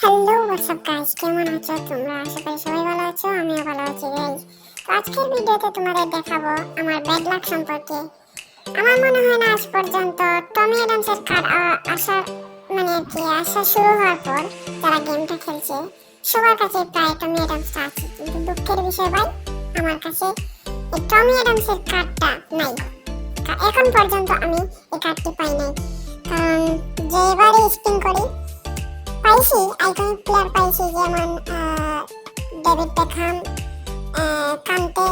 Hello WhatsApp guys, কেমন আছো তোমরা? আশা করি সবাই ভালো আছো, আমিও ভালো আছি গাইস। তো আজকের ভিডিওতে তোমাদের দেখাবো আমার ব্যাড লাক সম্পর্কে। আমার মনে হয় না আজ পর্যন্ত টমি অ্যাডামসের কার্ড আসার আসা শুরু হওয়ার পর যারা গেমটা খেলছে সবার কাছে প্রায় টমি অ্যাডামসটা আছে, কিন্তু দুঃখের বিষয় ভাই আমার কাছে এই টমি অ্যাডামসের কার্ডটা নাই। এখন পর্যন্ত আমি এই কার্ডটি পাই নাই, কারণ যেবারই স্পিন করি পাইছি আইকনিক প্লেয়ার পাইছি, যেমন ডেভিড বেকহাম, কান্তে,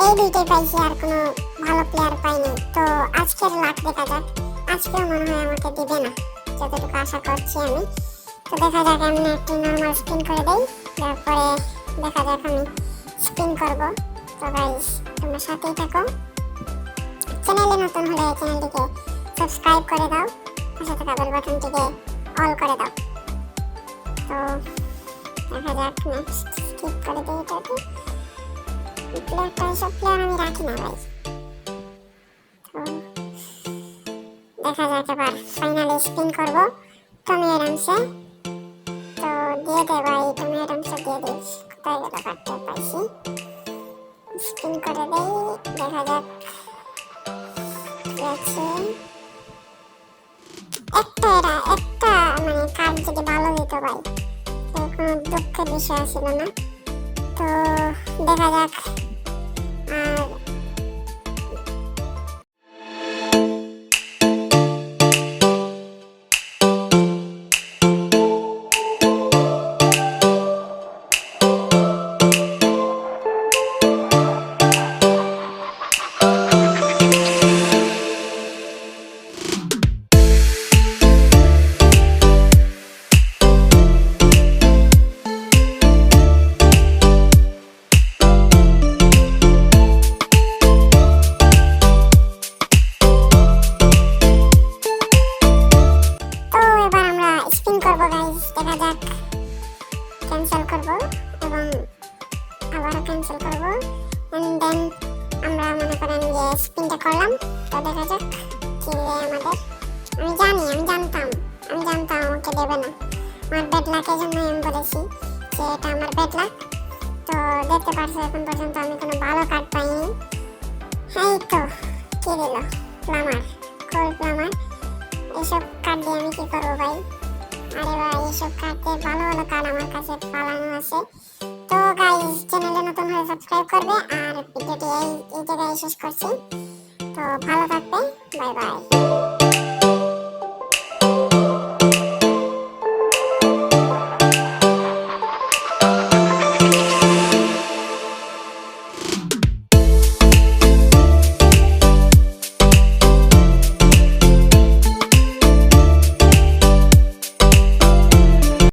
এই দুইটাই পাইছি, আর কোনো ভালো প্লেয়ার পাইনি। তো আজকের লাক দেখা যাক, আজকেও মনে হয় আমাকে দিবে না যতটুকু আশা করছি আমি। তো দেখা যাক, আমি একটি নর্মাল স্পিন করে দেই, তারপরে দেখা যাক আমি স্পিন করব। তো গাইস তোমরা সাথেই থাকো, চ্যানেলে নতুন হলে চ্যানেলটিকে সাবস্ক্রাইব করে দাও, পাশে থাকা বেল বাটনটিকে অল করে দাও। তো দেখা যাক, নেক্সট স্কিপ করে দিই এটাকে। প্লেয়ারটা সব প্লেয়ার আমি রাখি না ভাই। তো দেখা যাক, এবার ফাইনালি স্পিন করব টমি অ্যাডামসে। তো দিয়ে দে ভাই, টমি অ্যাডামসে দিয়ে দিই। কোথায় গেল কার্ডটা? পাইছি, স্পিন করে দেই, দেখা যাক কি আছে। একটা কার্ড যদি ভালো দিত ভাই, কোনো দুঃখের বিষয় ছিল না। তো দেখা যাক। আর দেখা যাক, ক্যান্সেল করব এবং আবারও ক্যান্সেল করব, এন্ড দেন আমরা মনে করেন যে স্পিনটা করলাম। তো দেখা যাক কি আমাদের। আমি জানতাম আমাকে দেবে না। আমার ব্যাড লাকের জন্য আমি বলেছি যে এটা আমার ব্যাড লাক। তো দেখতে পাচ্ছি এখন পর্যন্ত আমি কোনো ভালো কার্ড পাইনি। এই তো কি দিল, প্লামার, কোল প্লামার। এইসব কার্ড দিয়ে আমি কি করবো ভাই? আরে ভাই, এসব কার্ডে ভালো ভালো কার্ড আমার কাছে পালানো আছে। তো গাইস, চ্যানেলে নতুন হলে সাবস্ক্রাইব করবে, আর ভিডিওটি এই জায়গায় শেষ করছি। তো ভালো থাকবে, বাই বাই।